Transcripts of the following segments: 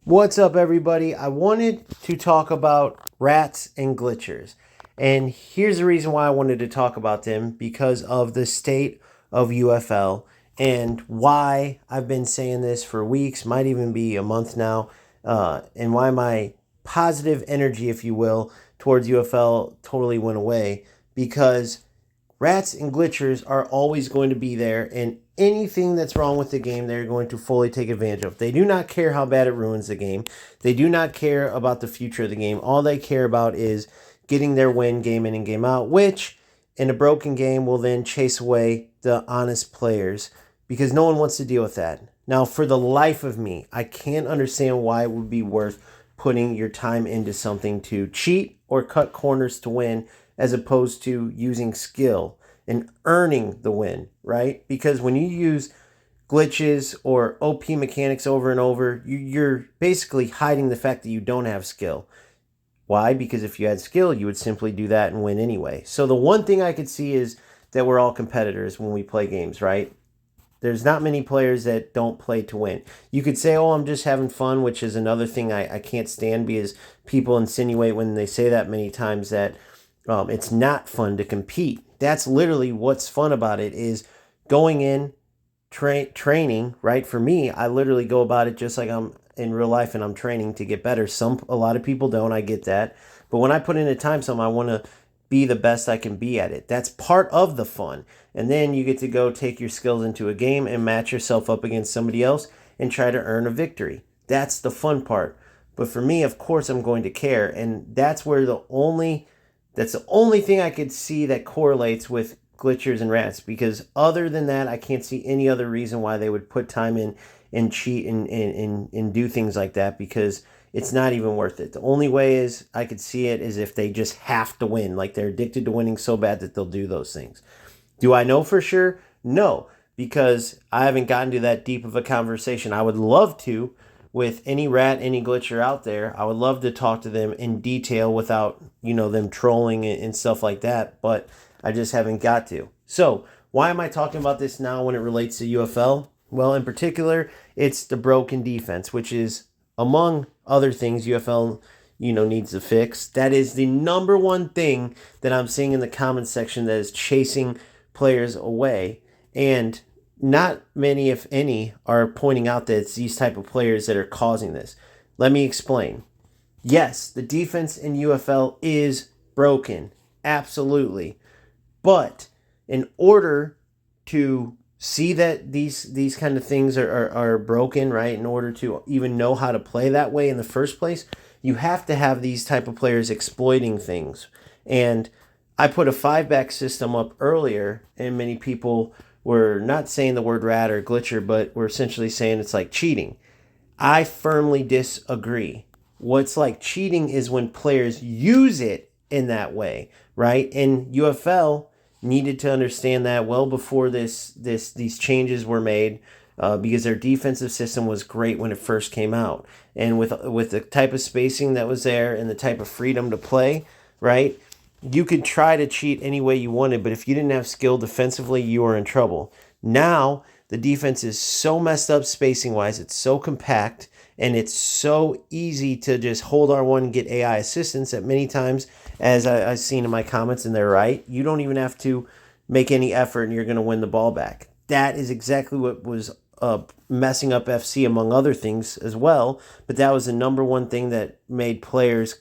What's up, everybody? I wanted to talk about rats and glitchers. And here's the reason why I wanted to talk about them because of the state of UFL and why I've been saying this for weeks, might even be a month now, and why my positive energy, if you will, towards UFL totally went away because rats and glitchers are always going to be there, and anything that's wrong with the game, they're going to fully take advantage of. They do not care how bad it ruins the game. They do not care about the future of the game. All they care about is getting their win game in and game out, which in a broken game will then chase away the honest players because no one wants to deal with that. Now, for the life of me, I can't understand why it would be worth putting your time into something to cheat or cut corners to win as opposed to using skill and earning the win, right? Because when you use glitches or OP mechanics over and over, you're basically hiding the fact that you don't have skill. Why? Because if you had skill, you would simply do that and win anyway. So the one thing I could see is that we're all competitors when we play games, right? There's not many players that don't play to win. You could say, oh, I'm just having fun, which is another thing I can't stand because people insinuate when they say that many times that it's not fun to compete. That's literally what's fun about it is going in, training, right? For me, I literally go about it just like I'm in real life and I'm training to get better. A lot of people don't, I get that. But when I put in the time, I want to be the best I can be at it. That's part of the fun. And then you get to go take your skills into a game and match yourself up against somebody else and try to earn a victory. That's the fun part. But for me, of course, I'm going to care. And that's the only thing I could see that correlates with glitchers and rats, because other than that, I can't see any other reason why they would put time in and cheat and do things like that, because it's not even worth it. The only way is I could see it is if they just have to win, like they're addicted to winning so bad that they'll do those things. Do I know for sure? No, because I haven't gotten to that deep of a conversation. I would love to with any rat, any glitcher out there. I would love to talk to them in detail without, them trolling and stuff like that, but I just haven't got to. So, why am I talking about this now when it relates to UFL? Well, in particular, it's the broken defense, which is among other things UFL needs to fix. That is the number one thing that I'm seeing in the comments section that is chasing players away, and not many, if any, are pointing out that it's these type of players that are causing this. Let me explain. Yes, the defense in UFL is broken, absolutely, but in order to see that these kind of things are broken, right, in order to even know how to play that way in the first place, you have to have these type of players exploiting things. And I put a 5-back system up earlier, and many people were not saying the word rat or glitcher, but were essentially saying it's like cheating. I firmly disagree. What's like cheating is when players use it in that way, right? And UFL needed to understand that well before these changes were made, because their defensive system was great when it first came out, and with the type of spacing that was there and the type of freedom to play, right? You could try to cheat any way you wanted, but if you didn't have skill defensively, you were in trouble. Now the defense is so messed up spacing wise, it's so compact, and it's so easy to just hold R1 and get AI assistance that many times, as I've seen in my comments, and they're right, you don't even have to make any effort and you're going to win the ball back. That is exactly what was messing up FC, among other things as well, but that was the number one thing that made players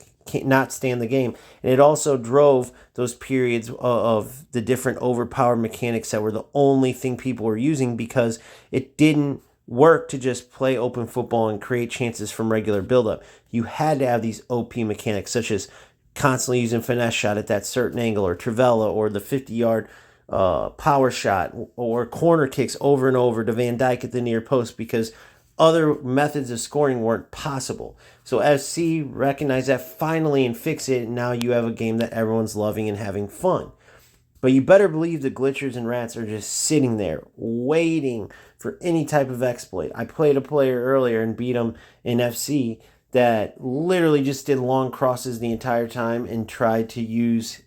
not stand the game. And it also drove those periods of the different overpowered mechanics that were the only thing people were using, because it didn't work to just play open football and create chances from regular buildup. You had to have these OP mechanics, such as constantly using finesse shot at that certain angle, or Trivela, or the 50-yard power shot, or corner kicks over and over to Van Dijk at the near post, because other methods of scoring weren't possible. So FC recognized that finally and fix it, and now you have a game that everyone's loving and having fun. But you better believe the glitchers and rats are just sitting there waiting for any type of exploit. I played a player earlier and beat him in FC that literally just did long crosses the entire time and tried to use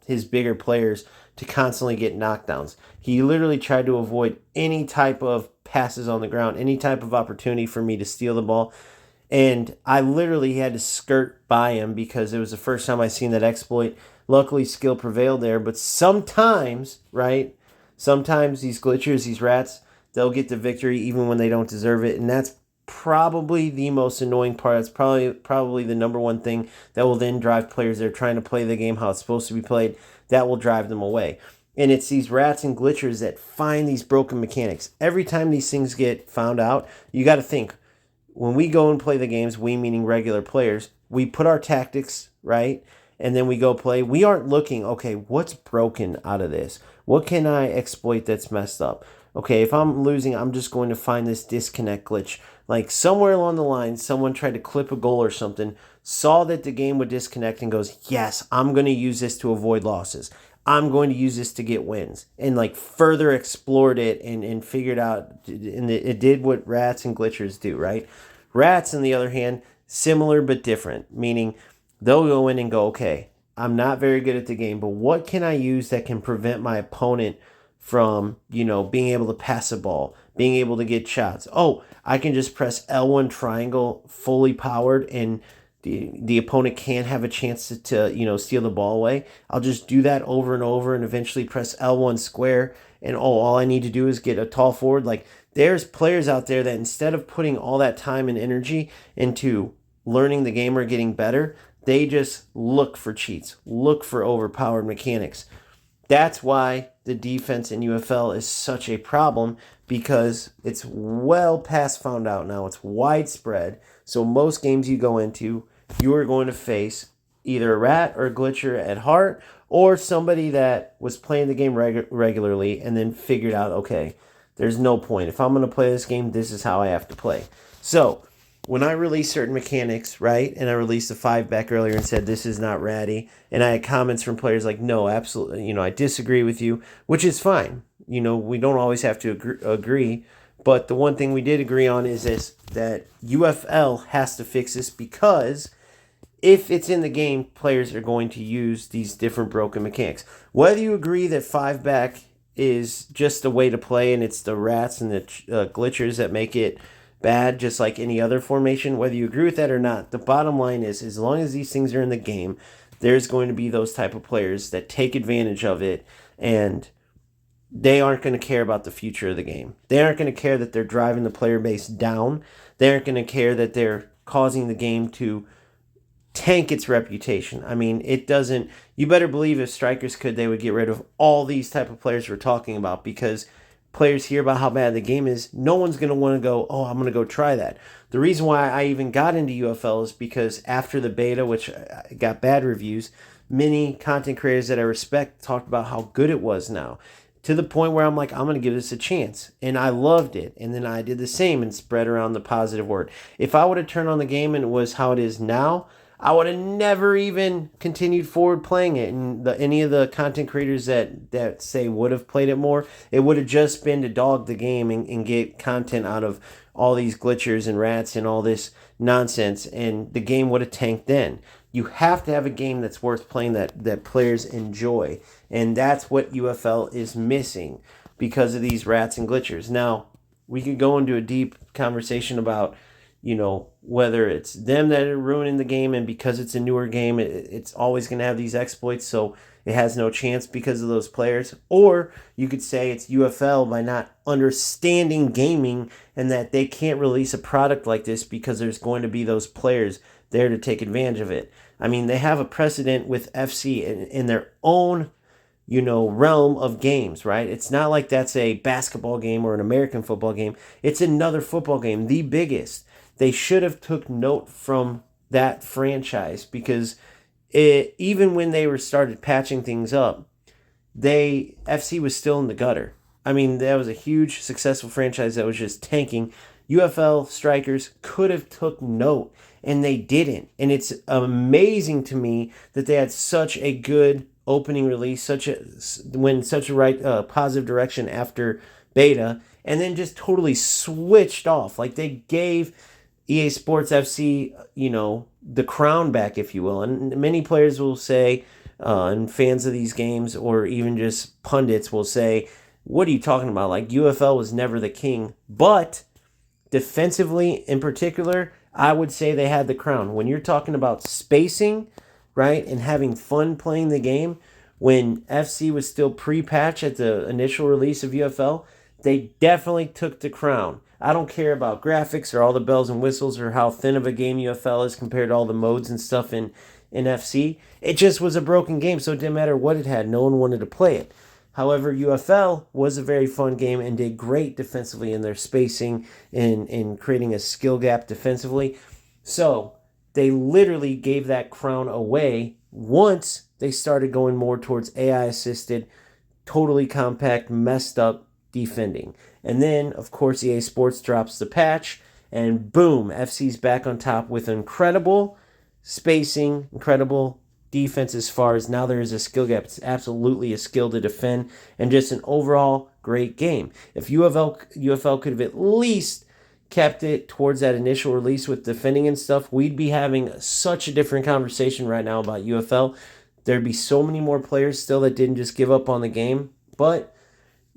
his bigger players to constantly get knockdowns. He literally tried to avoid any type of passes on the ground, any type of opportunity for me to steal the ball. And I literally had to skirt by him because it was the first time I seen that exploit. Luckily, skill prevailed there. But sometimes, right? Sometimes these glitchers, these rats, they'll get the victory even when they don't deserve it. And that's probably the most annoying part. That's probably the number one thing that will then drive players that are trying to play the game how it's supposed to be played. That will drive them away. And it's these rats and glitchers that find these broken mechanics. Every time these things get found out, you got to think, when we go and play the games, we meaning regular players, we put our tactics, right? And then we go play. We aren't looking, okay, what's broken out of this? What can I exploit that's messed up? Okay, if I'm losing, I'm just going to find this disconnect glitch. Like somewhere along the line, someone tried to clip a goal or something, saw that the game would disconnect and goes, yes, I'm going to use this to avoid losses. I'm going to use this to get wins, and like further explored it and figured out, and it did what rats and glitchers do, right? Rats, on the other hand, similar but different, meaning they'll go in and go, okay, I'm not very good at the game, but what can I use that can prevent my opponent from, being able to pass a ball, being able to get shots? Oh, I can just press L1 triangle fully powered, and the opponent can't have a chance to steal the ball away. I'll just do that over and over and eventually press L1 square, and all I need to do is get a tall forward. Like, there's players out there that instead of putting all that time and energy into learning the game or getting better, they just look for cheats, look for overpowered mechanics. That's why the defense in UFL is such a problem, because it's well past found out now. It's widespread. So most games you go into, you are going to face either a rat or a glitcher at heart, or somebody that was playing the game regularly and then figured out, okay, there's no point. If I'm going to play this game, this is how I have to play. So when I released certain mechanics, right, and I released the 5-back earlier and said this is not ratty, and I had comments from players like, no, absolutely, I disagree with you, which is fine. We don't always have to agree, but the one thing we did agree on is this, that UFL has to fix this, because if it's in the game, players are going to use these different broken mechanics. Whether you agree that 5-back is just the way to play and it's the rats and the glitchers that make it bad, just like any other formation, whether you agree with that or not, the bottom line is, as long as these things are in the game, there's going to be those type of players that take advantage of it, and they aren't going to care about the future of the game. They aren't going to care that they're driving the player base down. They aren't going to care that they're causing the game to tank its reputation. I mean, it doesn't, you better believe if strikers could, they would get rid of all these type of players we're talking about, because players hear about how bad the game is. No one's going to want to go, oh, I'm going to go try that. The reason why I even got into UFL is because after the beta, which got bad reviews, many content creators that I respect talked about how good it was now, to the point where I'm like, I'm going to give this a chance. And I loved it. And then I did the same and spread around the positive word. If I would have turned on the game and it was how it is now, I would have never even continued forward playing it. And any of the content creators that say would have played it more, it would have just been to dog the game and get content out of all these glitchers and rats and all this nonsense. And the game would have tanked then. You have to have a game that's worth playing, that players enjoy. And that's what UFL is missing because of these rats and glitchers. Now, we could go into a deep conversation about, whether it's them that are ruining the game, and because it's a newer game, it's always going to have these exploits, so it has no chance because of those players. Or you could say it's UFL by not understanding gaming, and that they can't release a product like this because there's going to be those players there to take advantage of it. I mean, they have a precedent with FC in their own realm of games, right? It's not like that's a basketball game or an American football game. It's another football game, the biggest. They should have took note from that franchise, because even when they started patching things up, FC was still in the gutter. I mean, that was a huge successful franchise that was just tanking. UFL strikers could have took note, and they didn't. And it's amazing to me that they had such a good opening release, went such a positive direction after beta, and then just totally switched off. Like, they gave EA Sports FC, the crown back, if you will. And many players will say, and fans of these games, or even just pundits will say, what are you talking about? Like, UFL was never the king. But defensively, in particular, I would say they had the crown. When you're talking about spacing, right, and having fun playing the game, when FC was still pre-patch at the initial release of UFL, they definitely took the crown. I don't care about graphics or all the bells and whistles or how thin of a game UFL is compared to all the modes and stuff in FC. It just was a broken game, so it didn't matter what it had. No one wanted to play it. However, UFL was a very fun game and did great defensively in their spacing and in creating a skill gap defensively. So they literally gave that crown away once they started going more towards AI assisted, totally compact, messed up defending. And then, of course, EA Sports drops the patch, and boom, FC's back on top with incredible spacing, incredible defense as far as now there is a skill gap. It's absolutely a skill to defend, and just an overall great game. If UFL could have at least kept it towards that initial release with defending and stuff, we'd be having such a different conversation right now about UFL. There'd be so many more players still that didn't just give up on the game. But,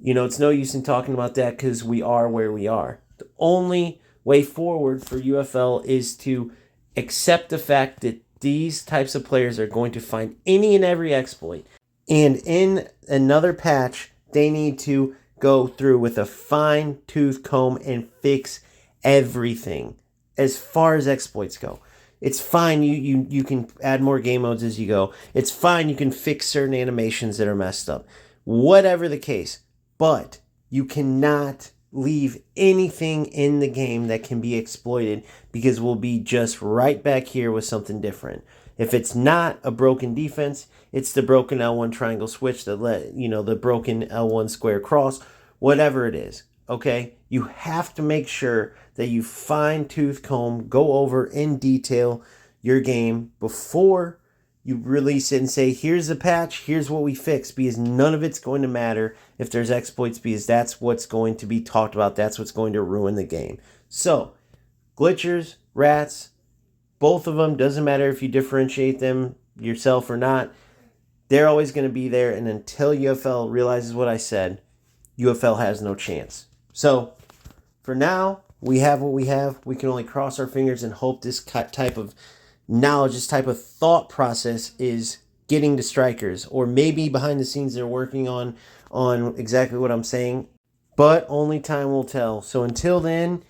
it's no use in talking about that because we are where we are. The only way forward for UFL is to accept the fact that these types of players are going to find any and every exploit. And in another patch, they need to go through with a fine-tooth comb and fix everything as far as exploits go. It's fine, you can add more game modes as you go. It's fine, you can fix certain animations that are messed up. Whatever the case. But you cannot leave anything in the game that can be exploited because we'll be just right back here with something different. If it's not a broken defense, it's the broken L1 triangle switch, the broken L1 square cross, whatever it is. Okay, you have to make sure that you fine-tooth comb, go over in detail your game before you release it and say, here's the patch, here's what we fixed, because none of it's going to matter if there's exploits, because that's what's going to be talked about. That's what's going to ruin the game. So, glitchers, rats, both of them, doesn't matter if you differentiate them yourself or not, they're always going to be there, and until UFL realizes what I said, UFL has no chance. So, for now, we have what we have. We can only cross our fingers and hope this type of knowledge, this type of thought process is getting to strikers, or maybe behind the scenes they're working on exactly what I'm saying, but only time will tell. So until then,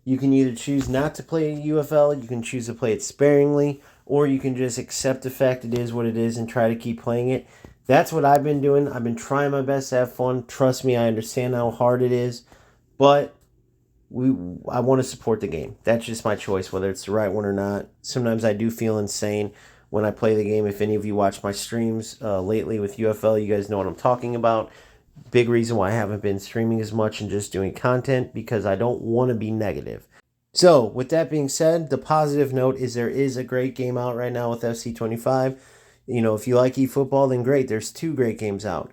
you can either choose not to play UFL, you can choose to play it sparingly, or you can just accept the fact it is what it is and try to keep playing it. That's what I've been doing. I've been trying my best to have fun. Trust me, I understand how hard it is, but I want to support the game. That's just my choice, whether it's the right one or not. Sometimes I do feel insane when I play the game. If any of you watch my streams lately with UFL, you guys know what I'm talking about. Big reason why I haven't been streaming as much and just doing content, because I don't want to be negative. So, with that being said, the positive note is there is a great game out right now with FC25. If you like eFootball, then great. There's 2 great games out.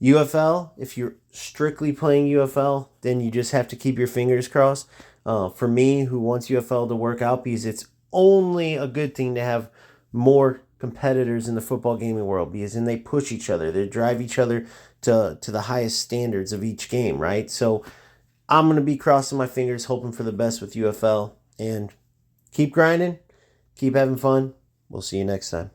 UFL, if you're strictly playing UFL, then you just have to keep your fingers crossed. For me, who wants UFL to work out, because it's only a good thing to have more competitors in the football gaming world, because then they push each other. They drive each other to the highest standards of each game, right? So I'm going to be crossing my fingers, hoping for the best with UFL, and keep grinding, keep having fun. We'll see you next time.